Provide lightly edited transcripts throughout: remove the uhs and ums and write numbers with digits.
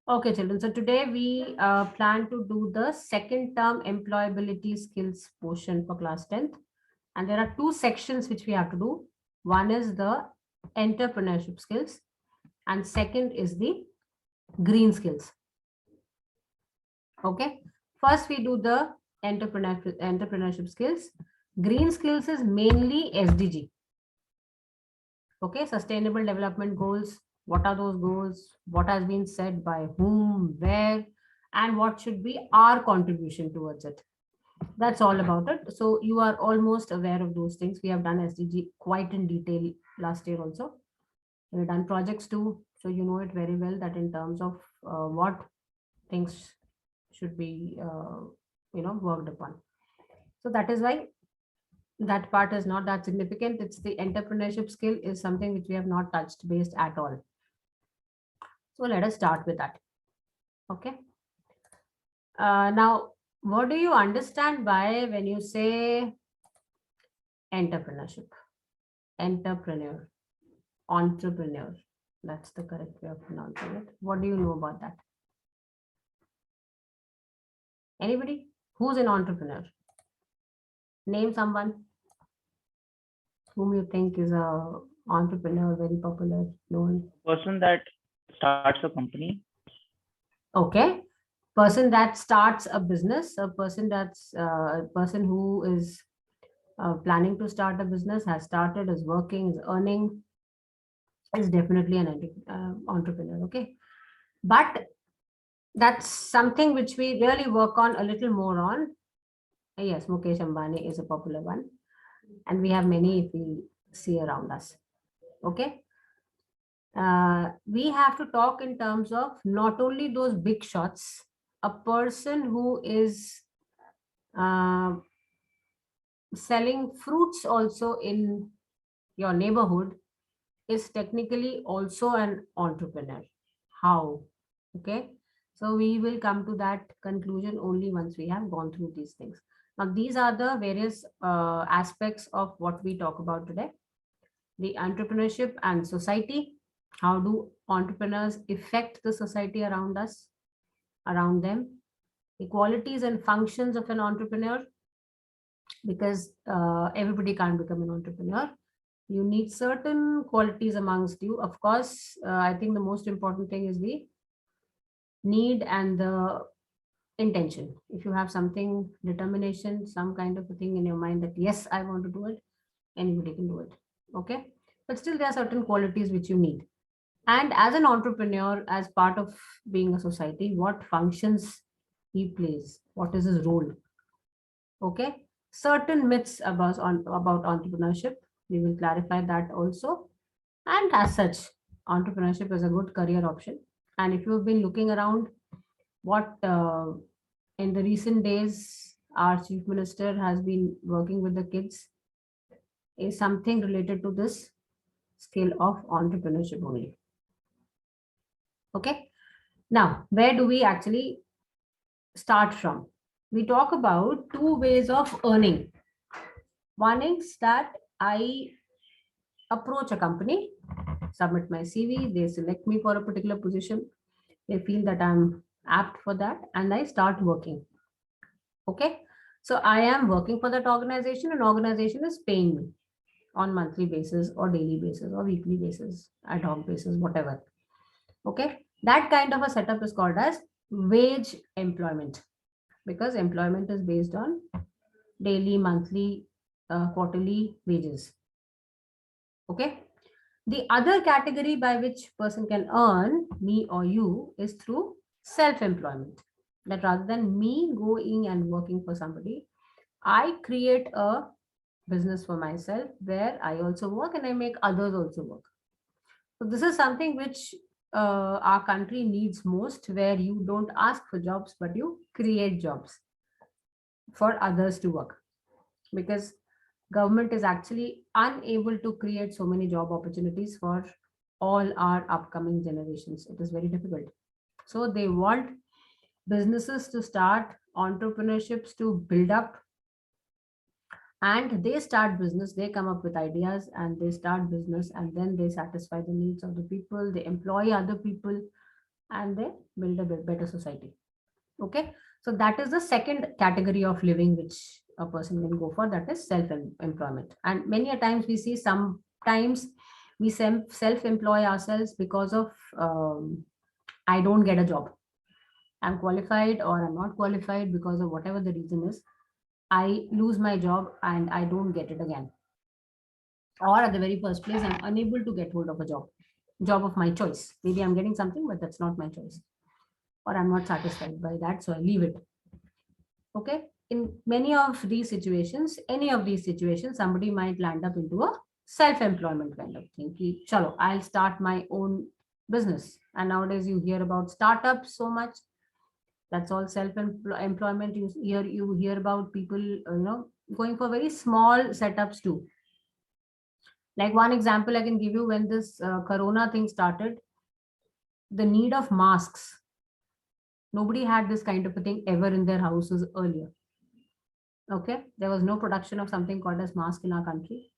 Okay, children. So today we plan to do the second term employability skills portion for class 10th. And there are two sections which we have to do. One is the entrepreneurship skills, and second is the green skills. Okay. First, we do the entrepreneurship skills. Green skills is mainly SDG. Okay, sustainable development goals. What are those goals? What has been said by whom, where, and what should be our contribution towards it? That's all about it. So you are almost aware of those things. We have done SDG quite in detail last year also. We've done projects too, so you know it very well that in terms of what things should be, worked upon. So that is why that part is not that significant. It's the entrepreneurship skill is something which we have not touched based at all. So let us start with that. Okay. Now, what do you understand by when you say entrepreneurship? Entrepreneur, entrepreneur. That's the correct way of pronouncing it. What do you know about that? Anybody? Who's an entrepreneur? Name someone whom you think is a entrepreneur, very popular, known. Person that starts a company. Okay. Person that starts a business, a person that's a person who is planning to start a business, has started, is working, is earning, is definitely an entrepreneur. Okay. But that's something which we really work on a little more on. Yes, Mukesh Ambani is a popular one. And we have many if we see around us. Okay. We have to talk in terms of not only those big shots, a person who is uh, selling fruits also in your neighborhood is technically also an entrepreneur. How? Okay. So we will come to that conclusion only once we have gone through these things. Now, these are the various aspects of what we talk about today. The entrepreneurship and society. How do entrepreneurs affect the society around us, around them? The qualities and functions of an entrepreneur, because everybody can't become an entrepreneur. You need certain qualities amongst you. Of course, I think the most important thing is the need and the intention. If you have something, determination, some kind of a thing in your mind that yes, I want to do it, anybody can do it. Okay. But still, there are certain qualities which you need. And as an entrepreneur, as part of being a society, what functions he plays, what is his role? Okay. Certain myths about entrepreneurship, we will clarify that also. And as such, entrepreneurship is a good career option. And if you've been looking around, what in the recent days our chief minister has been working with the kids is something related to this skill of entrepreneurship only. Okay. Now, where do we actually start from? We talk about two ways of earning. One is that I approach a company, submit my CV, they select me for a particular position, they feel that I'm apt for that, and I start working. Okay. So I am working for that organization, and organization is paying me on monthly basis or daily basis or weekly basis, ad hoc basis, whatever. Okay. That kind of a setup is called as wage employment, because employment is based on daily, monthly, quarterly wages. Okay. The other category by which person can earn, me or you, is through self-employment. That rather than me going and working for somebody, I create a business for myself where I also work and I make others also work. So this is something which our country needs most, where you don't ask for jobs, but you create jobs for others to work, because government is actually unable to create so many job opportunities for all our upcoming generations. It is very difficult. So they want businesses to start, entrepreneurships to build up, and they start business, they come up with ideas and they start business, and then they satisfy the needs of the people, they employ other people, and they build a better society. Okay, so that is the second category of living which a person can go for, that is self employment. And many a times we see, sometimes we self employ ourselves because of I don't get a job, I'm qualified or I'm not qualified, because of whatever the reason is, I lose my job and I don't get it again. Or at the very first place, I'm unable to get hold of a job of my choice. Maybe I'm getting something, but that's not my choice. Or I'm not satisfied by that, so I leave it. Okay. In many of these situations, any of these situations, somebody might land up into a self-employment kind of thing. Ki, chalo, I'll start my own business. And nowadays you hear about startups so much. That's all self-employment. You hear about people, going for very small setups too. Like one example I can give you, when this corona thing started, the need of masks. Nobody had this kind of a thing ever in their houses earlier. Okay, there was no production of something called as mask in our country.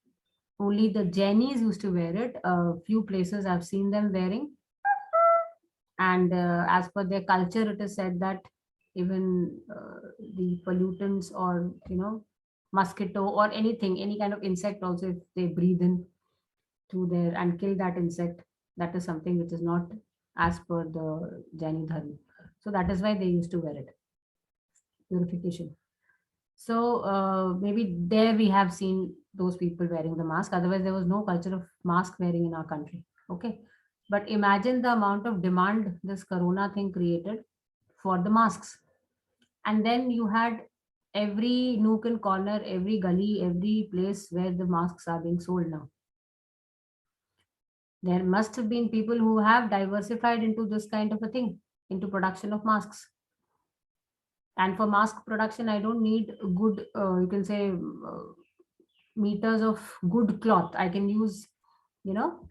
Only the Jennies used to wear it. A few places I've seen them wearing, and as per their culture, it is said that even the pollutants, or mosquito or anything, any kind of insect, also if they breathe in through there and kill that insect, that is something which is not as per the Jaini dharma. So that is why they used to wear it. Purification. So maybe there we have seen those people wearing the mask. Otherwise, there was no culture of mask wearing in our country. Okay. But imagine the amount of demand this corona thing created for the masks. And then you had every nook and corner, every gully, every place where the masks are being sold now. There must have been people who have diversified into this kind of a thing, into production of masks. And for mask production, I don't need good, you can say, meters of good cloth. I can use, you know,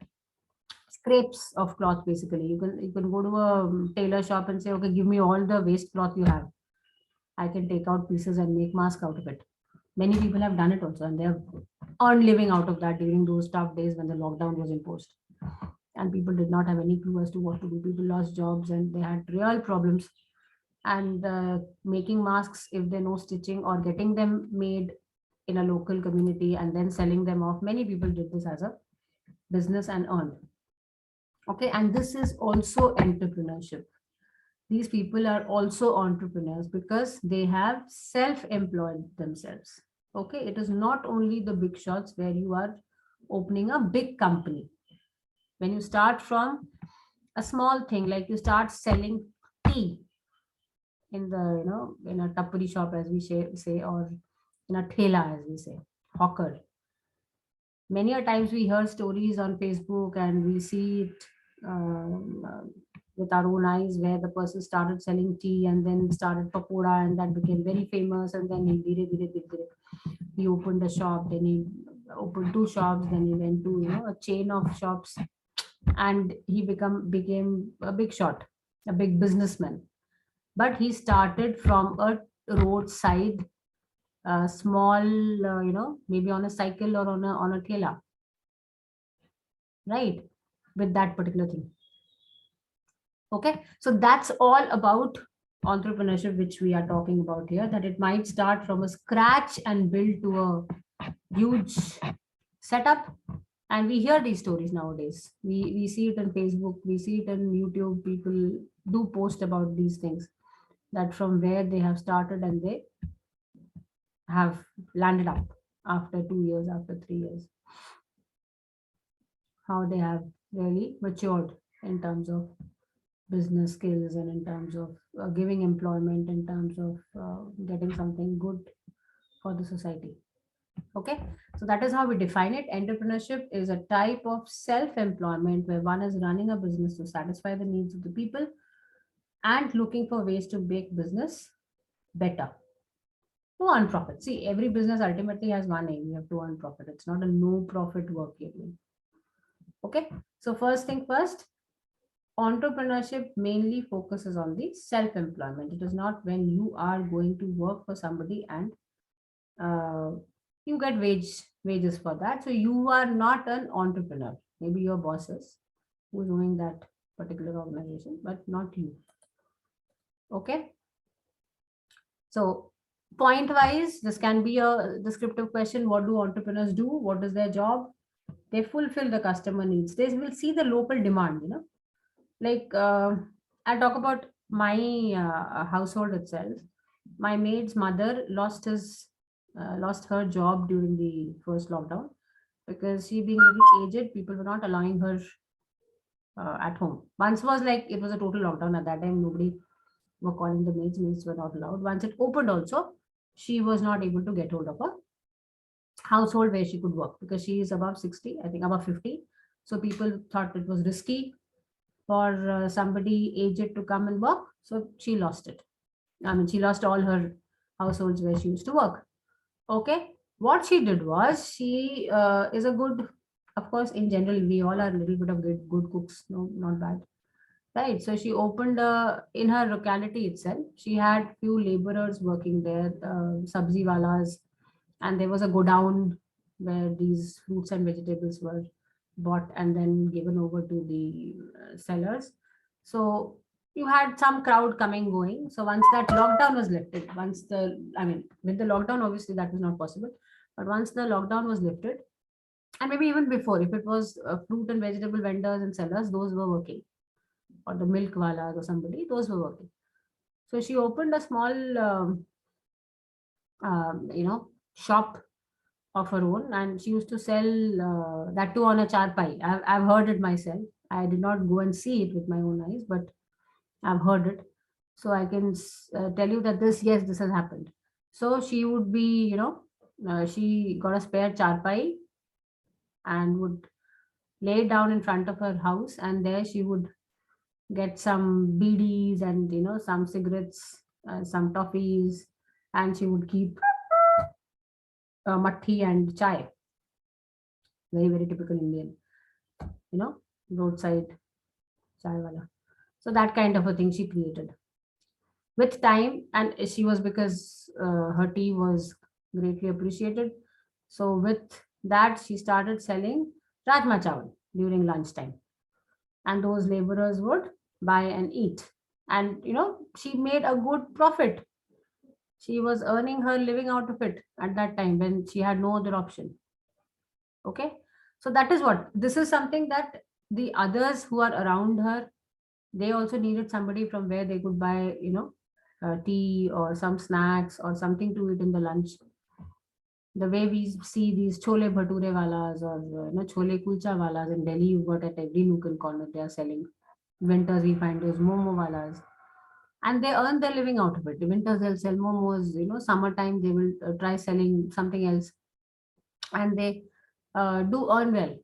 scrapes of cloth. Basically, you can go to a tailor shop and say, okay, give me all the waste cloth you have. I can take out pieces and make mask out of it. Many people have done it also, and they have earned living out of that during those tough days when the lockdown was imposed. And people did not have any clue as to what to do. People lost jobs and they had real problems. And making masks, if they know stitching, or getting them made in a local community and then selling them off, many people did this as a business and earned. Okay, and this is also entrepreneurship. These people are also entrepreneurs because they have self-employed themselves. Okay, it is not only the big shots where you are opening a big company. When you start from a small thing, like you start selling tea in the, in a tapuri shop, as we say, or in a thela, as we say, hawker. Many a times we hear stories on Facebook and we see it with our own eyes, where the person started selling tea and then started pakoda, and that became very famous, and then he opened a shop, then he opened two shops, then he went to, a chain of shops, and he became a big shot, a big businessman. But he started from a roadside, small, maybe on a cycle or on a thela, right? With that particular thing. Okay, so that's all about entrepreneurship, which we are talking about here. That it might start from a scratch and build to a huge setup. And we hear these stories nowadays. We see it on Facebook, we see it on YouTube. People do post about these things, that from where they have started and they have landed up after 2 years, after 3 years, how they have really matured in terms of business skills, and in terms of giving employment, in terms of getting something good for the society. Okay, so that is how we define it. Entrepreneurship is a type of self-employment where one is running a business to satisfy the needs of the people and looking for ways to make business better, to earn profit. See, every business ultimately has one aim: you have to earn profit. It's not a no profit work you're doing. Okay, so first thing first, entrepreneurship mainly focuses on the self-employment. It is not when you are going to work for somebody and uh, you get wages for that. So you are not an entrepreneur. Maybe your boss is, who's doing that particular organization, but not you. Okay. So point wise, this can be a descriptive question. What do entrepreneurs do? What is their job? They fulfill the customer needs. They will see the local demand, like I'll talk about my household itself. My maid's mother lost her job during the first lockdown because she being a little aged, people were not allowing her at home. Once was like it was a total lockdown at that time. Nobody were calling the maids were not allowed. Once it opened also, she was not able to get hold of a household where she could work because she is above 60, I think above 50. So people thought it was risky for somebody aged to come and work. So she lost it. I mean, she lost all her households where she used to work. Okay. What she did was she is a good, of course, in general, we all are a little bit of good cooks. No, not bad. Right. So she opened in her locality itself. She had few laborers working there, sabzi walas, and there was a godown where these fruits and vegetables were bought and then given over to the sellers. So you had some crowd coming going. So once that lockdown was lifted, I mean, with the lockdown, obviously that was not possible. But once the lockdown was lifted, and maybe even before, if it was fruit and vegetable vendors and sellers, those were working, or the milk walas or somebody, those were working. So she opened a small, shop of her own, and she used to sell that too on a charpai. I've heard it myself. I did not go and see it with my own eyes, but I've heard it. So I can tell you that this has happened. So she would be, she got a spare charpai and would lay it down in front of her house, and there she would get some BDs and some cigarettes, some toffees, and she would keep matti and chai, very very typical Indian, you know, roadside chai wala. So that kind of a thing she created with time, and she was because her tea was greatly appreciated. So with that, she started selling rajma chawal during lunchtime, and those laborers would buy and eat. And she made a good profit. She was earning her living out of it at that time when she had no other option. Okay. So that is what this is something that the others who are around her, they also needed somebody from where they could buy, tea or some snacks or something to eat in the lunch. The way we see these chole bhature walas or chole kulcha walas in Delhi, you got at every nook and corner they are selling. Winters we find those momo walas, and they earn their living out of it. The winters they'll sell momos, summertime they will try selling something else, and they do earn well.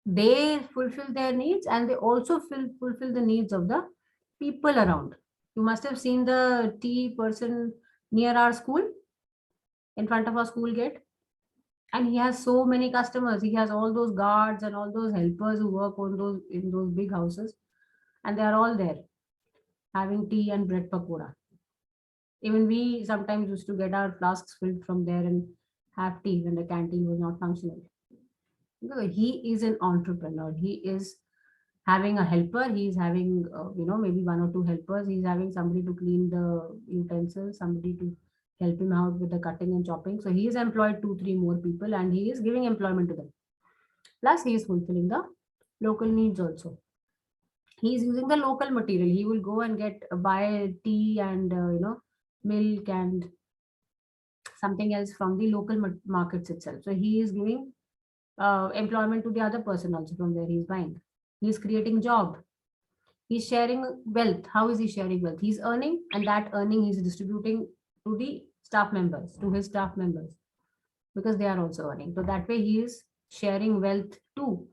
They fulfill their needs, and they also fulfill the needs of the people around. You must have seen the tea person near our school, in front of our school gate, and he has so many customers. He has all those guards and all those helpers who work on those in those big houses, and they are all there having tea and bread pakora. Even we sometimes used to get our flasks filled from there and have tea when the canteen was not functional. No, he is an entrepreneur. He is having a helper. He's having, maybe one or two helpers. He's having somebody to clean the utensils, somebody to help him out with the cutting and chopping. So he is employed two, three more people, and he is giving employment to them. Plus, he is fulfilling the local needs also. He is using the local material. He will go and buy tea and milk and something else from the local markets itself. So he is giving employment to the other person also from where he's buying. He's creating job. He's sharing wealth. How is he sharing wealth? He's earning, and that earning he's distributing to the staff members, to his staff members, because they are also earning. So that way he is sharing wealth too.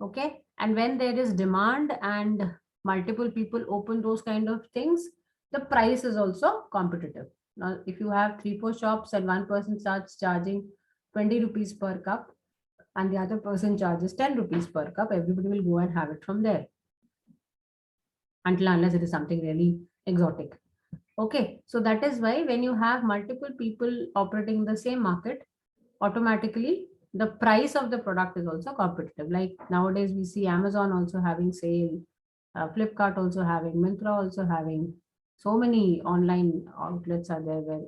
Okay. And when there is demand and multiple people open those kind of things, the price is also competitive. Now, if you have 3, 4 shops and one person starts charging 20 rupees per cup, and the other person charges 10 rupees per cup, everybody will go and have it from there, unless it is something really exotic. Okay, so that is why when you have multiple people operating in the same market, automatically the price of the product is also competitive. Like nowadays we see Amazon also having sale, Flipkart also having, Myntra also having. So many online outlets are there where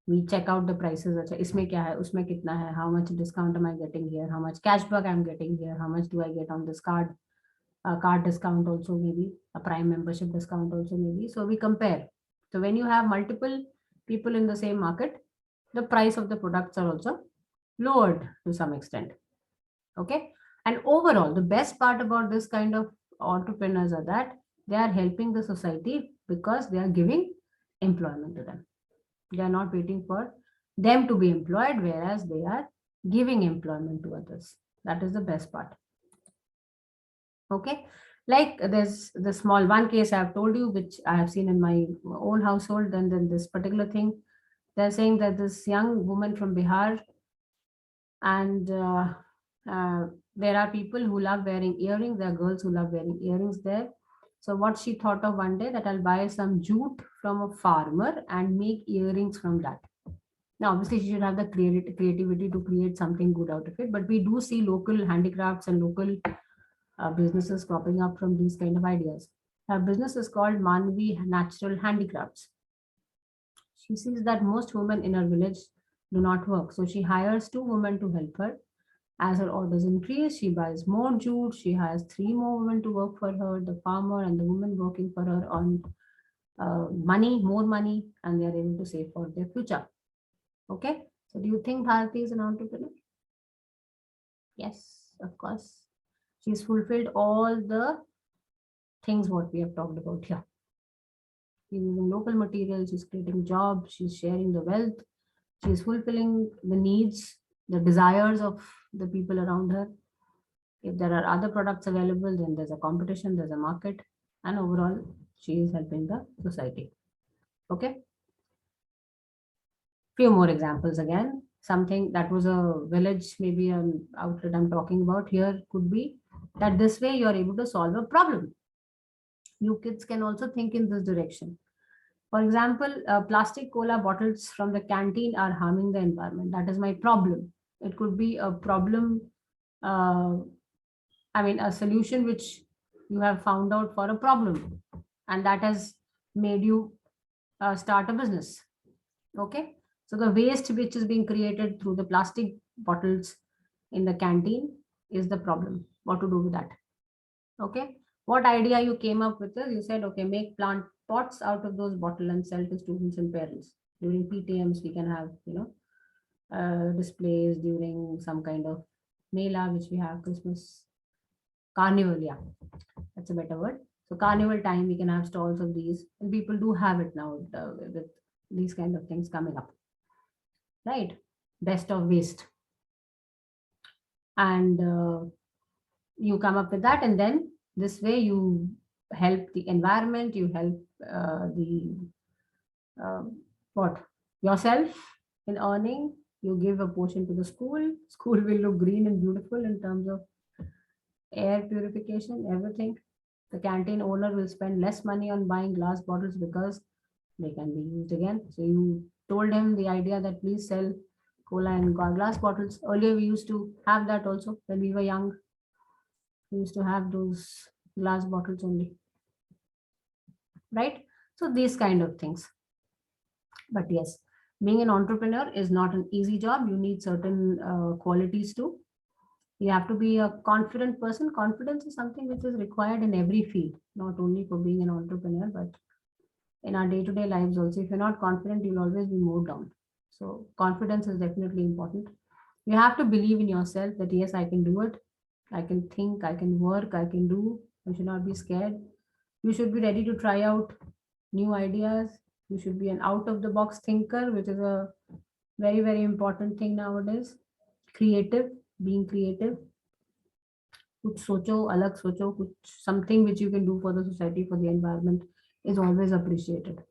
we check out the prices. अच्छा इसमें क्या है, उसमें कितना है, how much discount am I getting here, how much cashback I'm getting here, how much do I get on this card, card discount also maybe, a Prime membership discount also maybe. So we compare. So when you have multiple people in the same market, the price of the products are also lowered to some extent. Okay. And overall, the best part about this kind of entrepreneurs are that they are helping the society because they are giving employment to them. They are not waiting for them to be employed, whereas they are giving employment to others. That is the best part. Okay. Like there's the small one case I have told you, which I have seen in my own household, and then this particular thing, they're saying that this young woman from Bihar, and there are people who love wearing earrings. There are girls who love wearing earrings there. So what she thought of one day, that I'll buy some jute from a farmer and make earrings from that. Now, obviously, she should have the creativity to create something good out of it. But we do see local handicrafts and local businesses cropping up from these kind of ideas. Her business is called Manvi Natural Handicrafts. She sees that most women in her village do not work. So she hires 2 women to help her. As her orders increase, she buys more jute. She hires 3 more women to work for her, the farmer and the woman working for her on more money, and they are able to save for their future. Okay. So do you think Bharati is an entrepreneur? Yes, of course. She's fulfilled all the things what we have talked about here. She's using local materials, she's creating jobs, she's sharing the wealth, she's fulfilling the needs, the desires of the people around her. If there are other products available, then there's a competition, there's a market, and overall, she is helping the society. Okay. Few more examples again. Something that was a village, maybe an outlet I'm talking about here could be that this way you are able to solve a problem. You kids can also think in this direction. For example, plastic cola bottles from the canteen are harming the environment. That is my problem. It could be a problem, a solution which you have found out for a problem, and that has made you start a business. Okay. So the waste which is being created through the plastic bottles in the canteen is the problem. What to do with that? Okay. What idea you came up with is you said, okay, make plant pots out of those bottles and sell to students and parents. During PTMs, we can have, displays during some kind of mela, which we have Christmas carnival. Yeah, that's a better word. So carnival time, we can have stalls of these, and people do have it now with these kind of things coming up, right? Best of waste. And you come up with that, and then this way you help the environment, you help the what yourself in earning, you give a portion to the school will look green and beautiful in terms of air purification, everything. The canteen owner will spend less money on buying glass bottles because they can be used again. So you told him the idea that please sell cola and glass bottles. Earlier we used to have that also when we were young. We used to have those glass bottles only, right? So these kind of things. But yes, being an entrepreneur is not an easy job. You need certain qualities too. You have to be a confident person. Confidence is something which is required in every field, not only for being an entrepreneur, but in our day-to-day lives also. If you're not confident, you'll always be moved down. So confidence is definitely important. You have to believe in yourself that yes, I can do it. I can think, I can work, I can do. You should not be scared. You should be ready to try out new ideas. You should be an out of the box thinker, which is a very, very important thing nowadays. Creative, being creative. कुछ सोचो, अलग सोचो, कुछ something which you can do for the society, for the environment is always appreciated.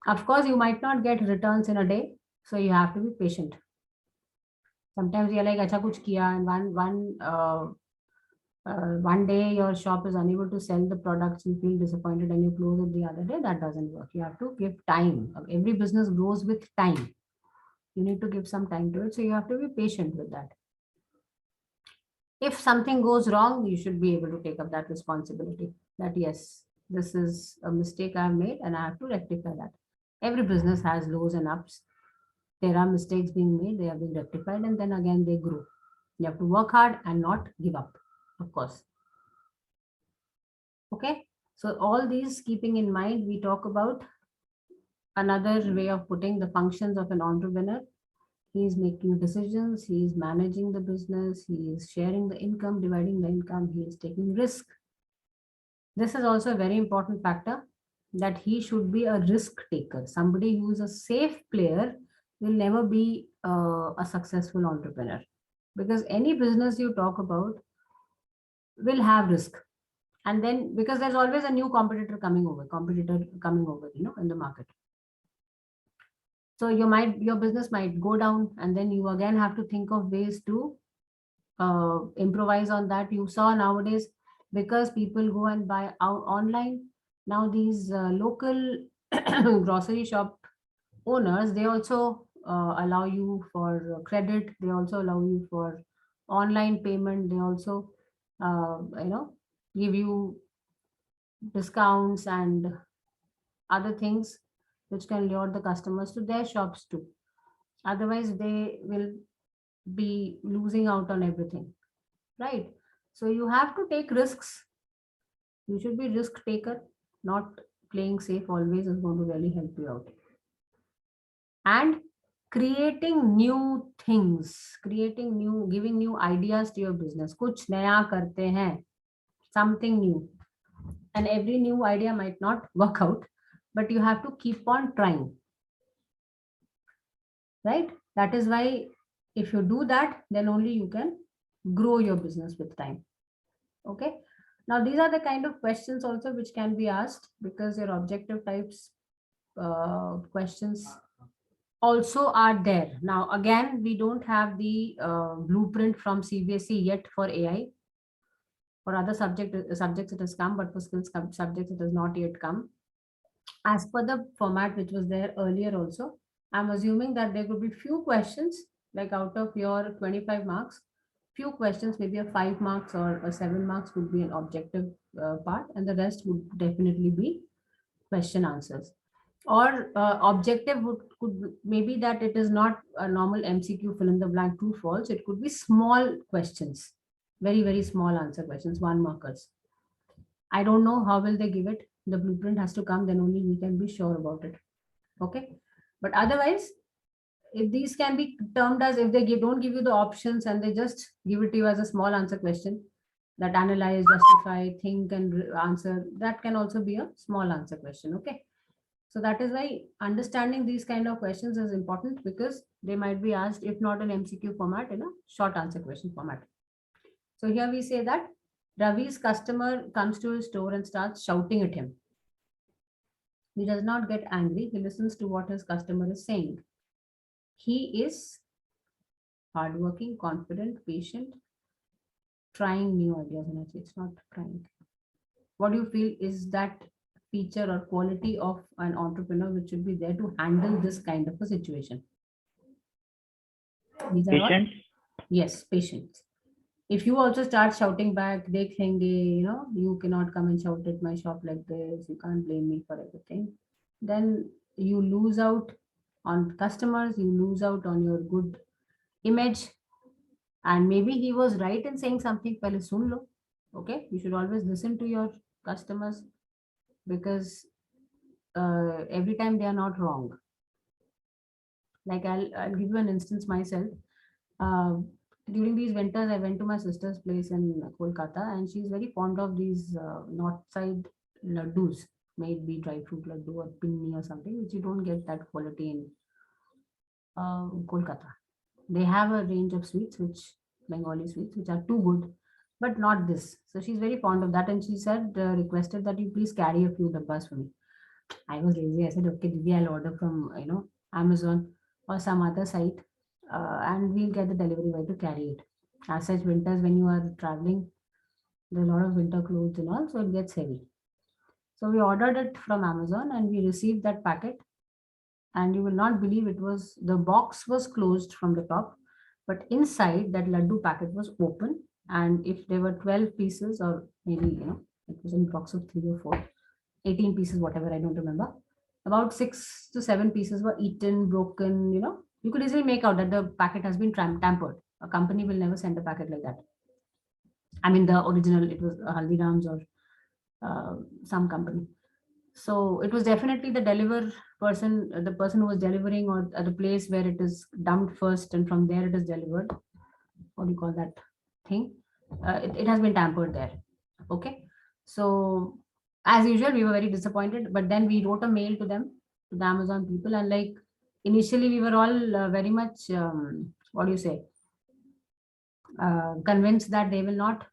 Of course, you might not get returns in a day, so you have to be patient. Sometimes you're like, अच्छा कुछ किया, and one day your shop is unable to sell the products, you feel disappointed and you close it the other day. That doesn't work. You have to give time. Every business grows with time. You need to give some time to it. So you have to be patient with that. If something goes wrong, you should be able to take up that responsibility. That yes, this is a mistake I've made and I have to rectify that. Every business has lows and ups. There are mistakes being made, they are being rectified, and then again they grow. You have to work hard and not give up, of course. Okay. So all these keeping in mind, we talk about another way of putting the functions of an entrepreneur. He is making decisions, he is managing the business, he is sharing the income, dividing the income, he is taking risk. This is also a very important factor, that he should be a risk taker. Somebody who is a safe player will never be a successful entrepreneur, because any business you talk about will have risk. And then because there's always a new competitor coming over, in the market. So your business might go down, and then you again have to think of ways to improvise on that. You saw nowadays, because people go and buy out online, now these local grocery shop owners, they also allow you for credit, they also allow you for online payment, they also give you discounts and other things which can lure the customers to their shops too. Otherwise they will be losing out on everything, right? So you have to take risks. You should be risk taker. Not playing safe always is going to really help you out. And creating new things, giving new ideas to your business. Kuch naya karte hain, something new. And every new idea might not work out, but you have to keep on trying, right? That is why if you do that, then only you can grow your business with time. Okay. Now these are the kind of questions also which can be asked, because your objective types questions also are there. Now again, we don't have the blueprint from CBSE yet for AI. For other subjects it has come, but for subjects it has not yet come. As per the format which was there earlier also, I'm assuming that there could be few questions, like out of your 25 marks, few questions, maybe a 5 marks or a 7 marks would be an objective part, and the rest would definitely be question answers. Or objective could maybe that it is not a normal MCQ fill in the blank true false. It could be small questions, very very small answer questions, 1 markers. I don't know how will they give it. The blueprint has to come, then only we can be sure about it. Okay. But otherwise, if these can be termed as, if they don't give you the options and they just give it to you as a small answer question, that analyze, justify, think and answer, that can also be a small answer question. Okay. So that is why understanding these kind of questions is important, because they might be asked, if not in MCQ format, in a short answer question format. So here we say that Ravi's customer comes to his store and starts shouting at him. He does not get angry. He listens to what his customer is saying. He is hardworking, confident, patient, trying new ideas. And it's not trying. What do you feel is that feature or quality of an entrepreneur which should be there to handle this kind of a situation? These are Patience. Yes, patience. If you also start shouting back, they think you cannot come and shout at my shop like this, you can't blame me for everything, then you lose out on customers, you lose out on your good image. And maybe he was right in saying something, pehle sun lo. Okay, you should always listen to your customers, because every time they are not wrong. Like I'll give you an instance myself. uh, During these winters, I went to my sister's place in Kolkata, and she's very fond of these north side laddus, maybe dry fruit laddu or pinni or something, which you don't get that quality in Kolkata. They have a range of sweets, which Bengali sweets, which are too good, but not this. So she's very fond of that, and she said, requested that you please carry a few dabbas for me. I was lazy. I said, okay, Didi, I'll order from Amazon or some other site, and we'll get the delivery boy to carry it. As such, winters when you are traveling, there are a lot of winter clothes and all, so it gets heavy. So we ordered it from Amazon and we received that packet. And you will not believe, it was, the box was closed from the top, but inside that laddu packet was open. And if there were 12 pieces, or maybe, it was in box of 3 or 4, 18 pieces, whatever, I don't remember. About 6 to 7 pieces were eaten, broken, you could easily make out that the packet has been tampered. A company will never send a packet like that. I mean, the original, it was Haldiram's or some company. So it was definitely the the person who was delivering, or at the place where it is dumped first, and from there it is delivered. What do you call that thing? It has been tampered there. Okay. So as usual, we were very disappointed, but then we wrote a mail to them, to the Amazon people, and like initially we were all very much, what do you say, convinced that they will not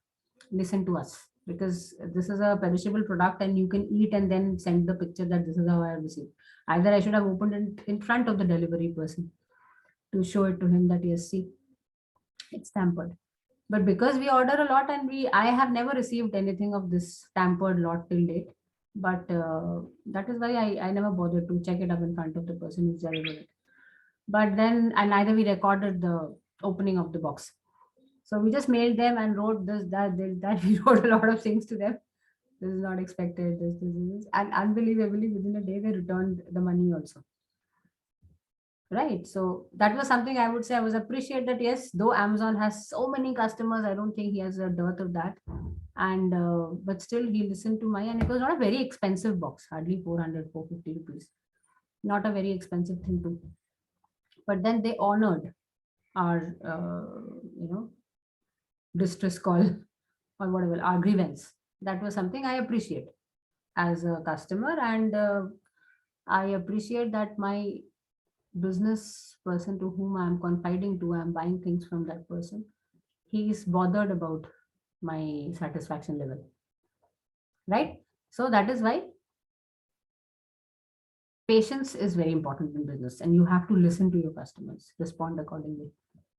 listen to us, because this is a perishable product and you can eat and then send the picture that this is how I have received. Either I should have opened it in front of the delivery person to show it to him that, yes, see, it's tampered. But because we order a lot, and I have never received anything of this tampered lot till date. But that is why I never bothered to check it up in front of the person who's delivered it. But then, and neither we recorded the opening of the box. So we just mailed them and wrote this, that we wrote a lot of things to them. This is not expected, this. And unbelievably, within a day, they returned the money also. Right. So that was something I would say I was appreciate that, yes, though Amazon has so many customers, I don't think he has a dearth of that. And but still he listened to my, and it was not a very expensive box, hardly 400, 450 rupees. Not a very expensive thing to. But then they honored our, distress call or whatever, our grievance. That was something I appreciate as a customer. And I appreciate that my business person to whom I'm confiding to, I'm buying things from that person, he is bothered about my satisfaction level. Right. So that is why patience is very important in business, and you have to listen to your customers, respond accordingly.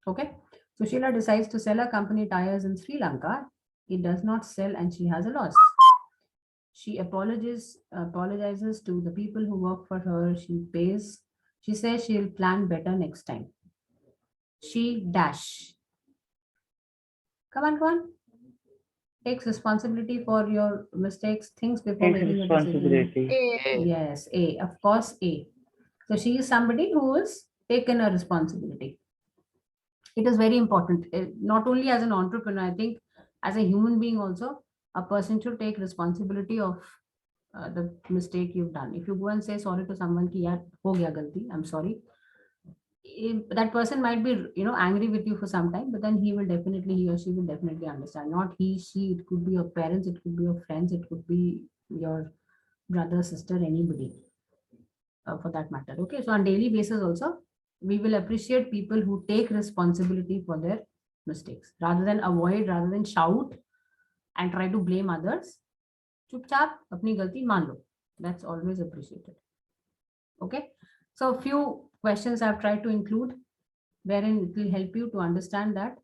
Okay. So Sheila decides to sell a company tires in Sri Lanka. It does not sell and she has a loss. She apologizes to the people who work for her. She pays. She says she'll plan better next time. She dash. Come on. Takes responsibility for your mistakes, thinks before Takes making a decision. responsibility. Yes, A. Of course, A. So she is somebody who has taken a responsibility. It is very important, not only as an entrepreneur, I think as a human being also, a person should take responsibility of the mistake you've done. If you go and say sorry to someone ki yaar ho gaya galti, I'm sorry, that person might be, angry with you for some time, but then he or she will definitely understand. Not he, she, it could be your parents, it could be your friends, it could be your brother, sister, anybody, for that matter. Okay, so on daily basis also, we will appreciate people who take responsibility for their mistakes, rather than avoid, rather than shout and try to blame others. Chupchap apni galti maan lo. That's always appreciated. Okay, so a few questions I've tried to include, wherein it will help you to understand that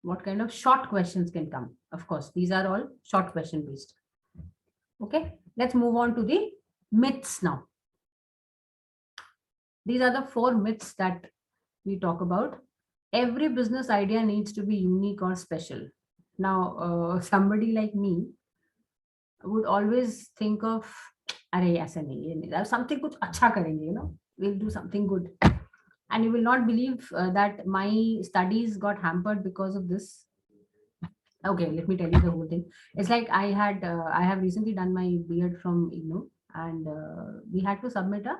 what kind of short questions can come. Of course, these are all short question based. Okay, let's move on to the myths now. These are the 4 myths that we talk about. Every business idea needs to be unique or special. Now, somebody like me would always think of, अरे ऐसा नहीं, ये नहीं, something कुछ अच्छा करेंगे, we'll do something good. And you will not believe that my studies got hampered because of this. Okay, let me tell you the whole thing. It's like I have recently done my B.Ed from IGNOU, and we had to submit a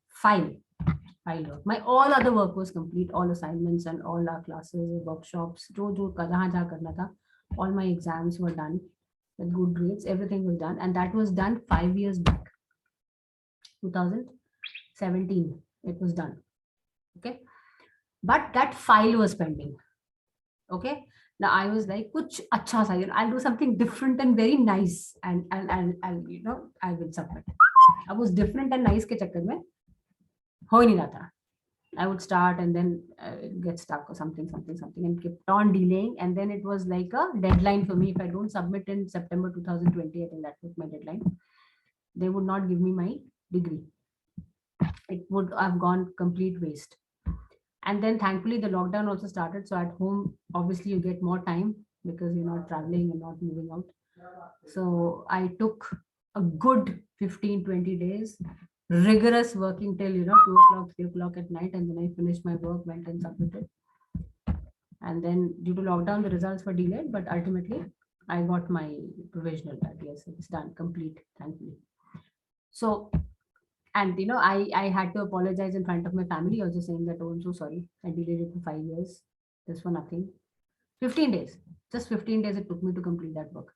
file work. My all other work was complete, all assignments and all our classes, workshops, jahan karna tha, all my exams were done with good grades, everything was done, and that was done 5 years back, 2017 it was done. Okay, but that file was pending. Okay, now I was like, kuch acha sa, I'll do something different and very nice, and I will submit. I was different and nice ke chakkar mein ho hi nahi raha tha. I would start and then get stuck or something, and kept on delaying. And then it was like a deadline for me. If I don't submit in September 2020, I think that was my deadline, they would not give me my degree. it would have gone complete waste. And then thankfully the lockdown also started, so at home obviously you get more time because you're not traveling and not moving out. So I took a good 15-20 days rigorous working till 2 o'clock 3 o'clock at night, and then I finished my work, went and submitted. And then due to lockdown the results were delayed, but ultimately I got my provisional that yes, it's done complete, thankfully. So, and I had to apologize in front of my family also, saying that, oh, I'm so sorry, I delayed it for 5 years, this for nothing. 15 days, just 15 days it took me to complete that work.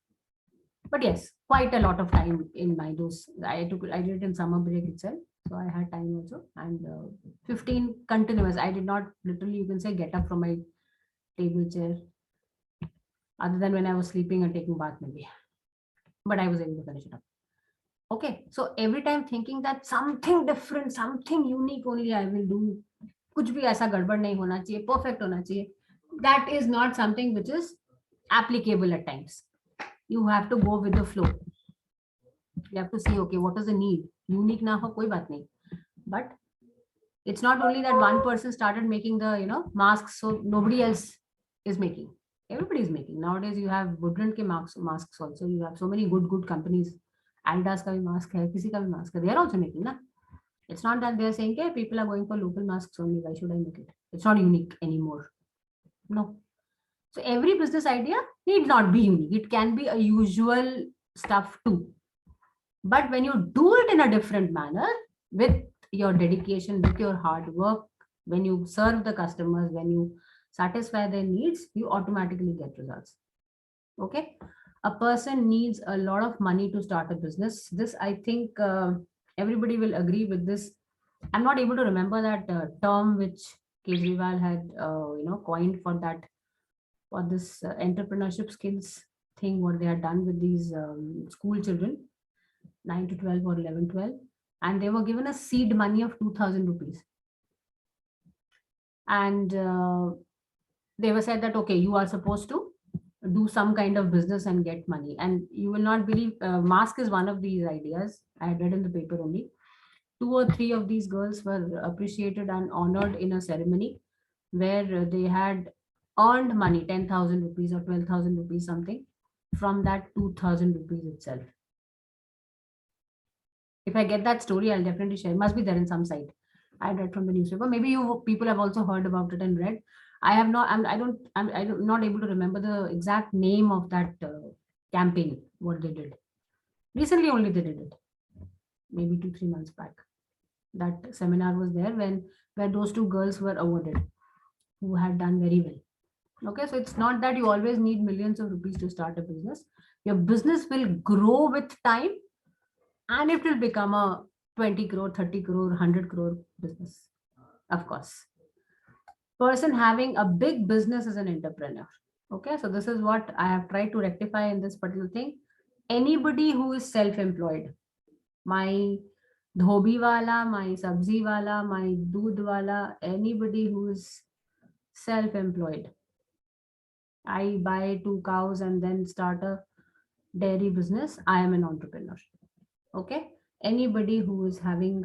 But yes, quite a lot of time in my those. I did it in summer break itself, so I had time also. And 15 continuous. I did not literally, you can say, get up from my table chair, other than when I was sleeping and taking bath maybe. But I was able to finish it up. Okay, so every time thinking that something different, something unique only I will do. कुछ भी ऐसा गड़बड़ नहीं होना चाहिए, perfect होना चाहिए. That is not something which is applicable at times. You have to go with the flow. You have to see, okay, what is the need? Unique na ho, koi baat nahi. But it's not only that one person started making the masks, so nobody else is making. Everybody is making. Nowadays you have Woodland ke masks also. You have so many good companies. Adidas ka bhi mask hai, kisi ka bhi mask hai. They are also making, na. It's not that they are saying, okay, people are going for local masks only. Why should I make it? It's not unique anymore. No. So every business idea need not be unique. It can be a usual stuff too. But when you do it in a different manner, with your dedication, with your hard work, when you serve the customers, when you satisfy their needs, you automatically get results. Okay. A person needs a lot of money to start a business. This, I think, everybody will agree with this. I'm not able to remember that term which Kejriwal had, coined for that, for this entrepreneurship skills thing, what they had done with these school children, 9 to 12 or 11, 12, and they were given a seed money of 2,000 rupees. And they were said that, okay, you are supposed to do some kind of business and get money. And you will not believe, mask is one of these ideas. I had read in the paper only. 2 or 3 of these girls were appreciated and honored in a ceremony where they had earned money, 10,000 rupees or 12,000 rupees something, from that 2,000 rupees itself. If I get that story, I'll definitely share. It must be there in some site. I read from the newspaper. Maybe you people have also heard about it and read. I have not. I'm not able to remember the exact name of that campaign. What they did recently, only they did it. Maybe 2-3 months back. That seminar was there where those 2 girls were awarded, who had done very well. Okay, so it's not that you always need millions of rupees to start a business. Your business will grow with time, and it will become a 20 crore, 30 crore, 100 crore business. Of course, person having a big business is an entrepreneur. Okay, so this is what I have tried to rectify in this particular thing. Anybody who is self-employed, my dhobi wala, my sabzi wala, my doodh wala, anybody who is self-employed, I buy 2 cows and then start a dairy business, I am an entrepreneur. Okay, anybody who is having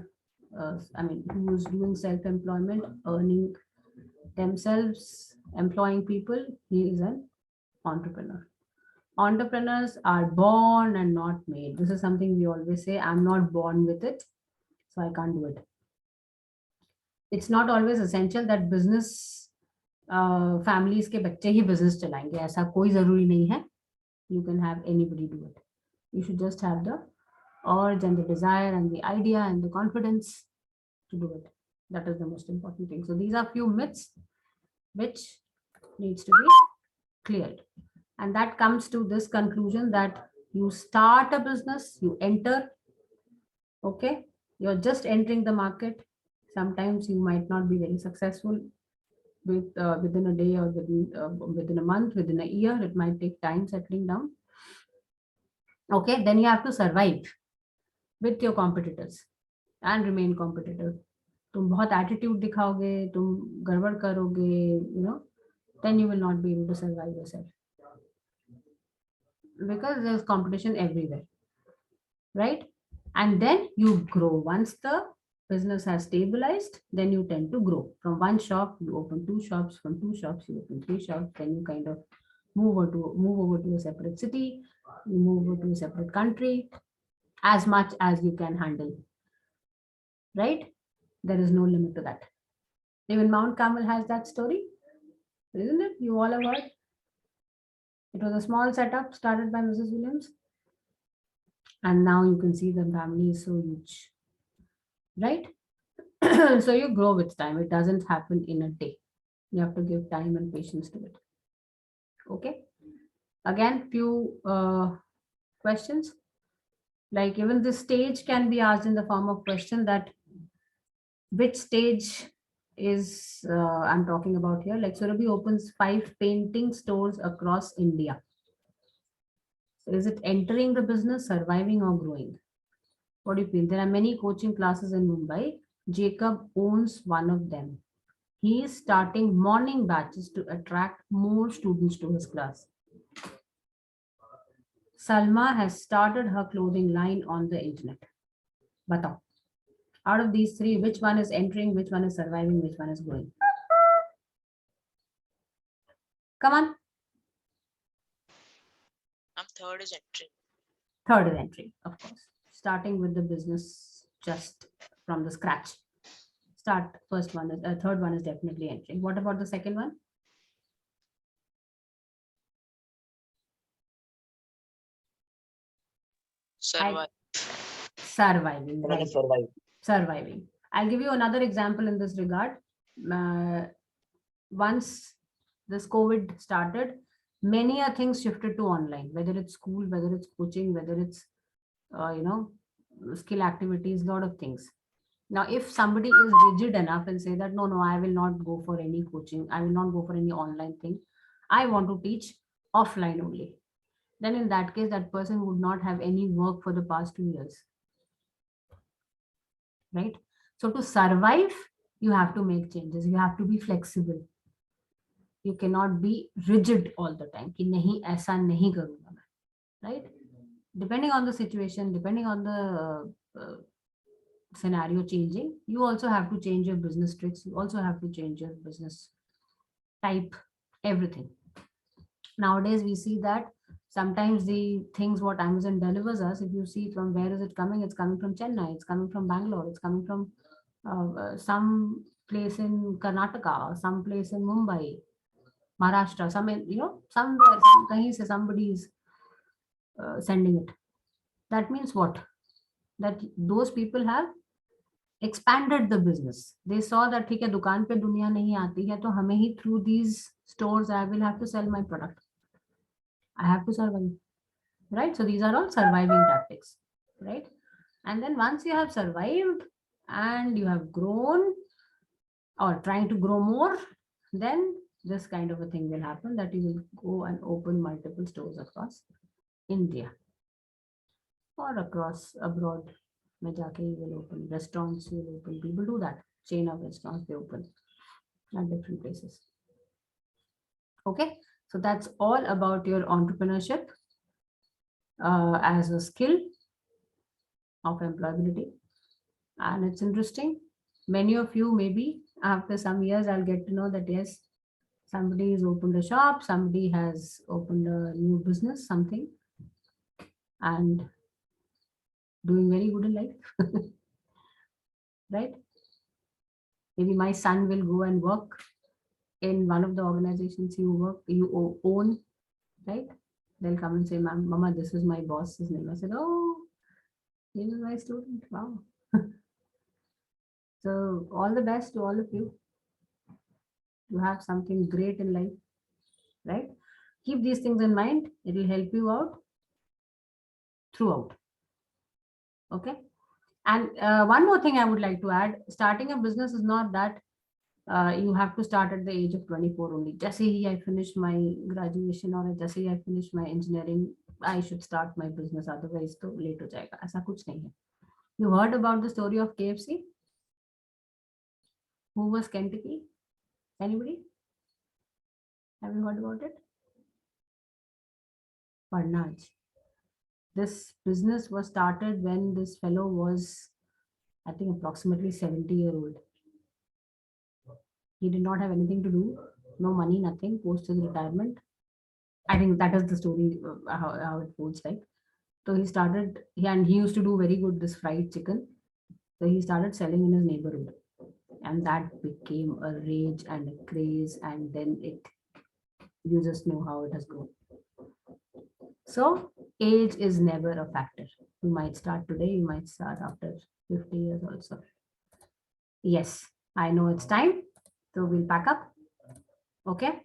who is doing self-employment, earning themselves, employing people, he is an entrepreneur. Entrepreneurs are born and not made. This is something we always say. I'm not born with it, so I can't do it. It's not always essential that business families के बच्चे ही business चलाएंगे, ऐसा कोई जरूरी नहीं है. You can have anybody do it. You should just have the urge and the desire and the idea and the confidence to do it. That is the most important thing. So these are few myths which needs to be cleared. And that comes to this conclusion that you start a business, you enter, okay, you're just entering the market. Sometimes you might not be very successful within a day or within a month, within a year. It might take time settling down. Okay, then you have to survive with your competitors and remain competitive. तुम बहुत attitude दिखाओगे, तुम गड़बड़ करोगे, then you will not be able to survive yourself, because there's competition everywhere, right? And then you grow. Once the business has stabilized, then you tend to grow. From one shop, you open 2 shops. From 2 shops, you open 3 shops. Then you kind of move over to a separate city, you move over to a separate country, as much as you can handle. Right? There is no limit to that. Even Mount Carmel has that story, isn't it? You all have heard. It was a small setup started by Mrs. Williams, and now you can see the family is so huge, right? So you grow with time. It doesn't happen in a day. You have to give time and patience to it. Okay. Again, few questions. Like even this stage can be asked in the form of question that which stage is I'm talking about here. Like Surabhi opens 5 painting stores across India. So is it entering the business, surviving, or growing? What do you feel? There are many coaching classes in Mumbai. Jacob owns one of them. He is starting morning batches to attract more students to his class. Salma has started her clothing line on the internet. Batao. Out of these 3, which one is entering, which one is surviving, which one is growing? Come on. Third is entering. Third is entering, of course. Starting with the business just from the scratch. Third one is definitely entering. What about the second one? Surviving, right? Surviving. I'll give you another example in this regard. Once this COVID started, many things shifted to online, whether it's school, whether it's coaching, whether it's, skill activities, lot of things. Now, if somebody is rigid enough and say that, no, I will not go for any coaching, I will not go for any online thing, I want to teach offline only, then in that case, that person would not have any work for the past 2 years. Right? So to survive, you have to make changes. You have to be flexible. You cannot be rigid all the time. कि नहीं ऐसा नहीं करूँगा मैं. Right? Depending on the situation, depending on the scenario changing, you also have to change your business tricks. You also have to change your business type, everything. Nowadays, we see that sometimes the things what Amazon delivers us, if you see from where is it coming, it's coming from Chennai, it's coming from Bangalore, it's coming from some place in Karnataka, some place in Mumbai, Maharashtra, somewhere, kahin se somebody is sending it. That means what? That those people have expanded the business. They saw that ठीक है दुकान पे दुनिया नहीं आती है तो हमें ही through these stores I will have to sell my product. I have to survive, right? So these are all surviving tactics, right? And then once you have survived and you have grown or trying to grow more, then this kind of a thing will happen, that you will go and open multiple stores across India or across abroad. Mein jaake you will open restaurants, you will open. People do that. Chain of restaurants they open at different places. Okay, so that's all about your entrepreneurship as a skill of employability, and it's interesting. Many of you, maybe after some years, I'll get to know that yes, somebody has opened a shop, somebody has opened a new business, something, and doing very good in life. Right? Maybe my son will go and work in one of the organizations you own, right? They'll come and say, Mama, this is my boss's name. I said, oh, he was my student. Wow. So all the best to all of you. You have something great in life, right? Keep these things in mind. It will help you out throughout. Okay. And one more thing I would like to add, starting a business is not that you have to start at the age of 24 only. Just say I finished my graduation or just say I finished my engineering, I should start my business, otherwise तो late हो जाएगा. ऐसा कुछ नहीं है. You heard about the story of KFC? Who was Kentucky? Anybody? Have you heard about it? Parnaj. This business was started when this fellow was I think approximately 70-year-old. He did not have anything to do, no money, nothing, post his retirement. I think that is the story, how it goes, right? So he started, and he used to do very good this fried chicken. So he started selling in his neighborhood, and that became a rage and a craze, and then you just know how it has grown. So age is never a factor. You might start today, you might start after 50 years also. Yes, I know it's time. So we'll pack up. Okay.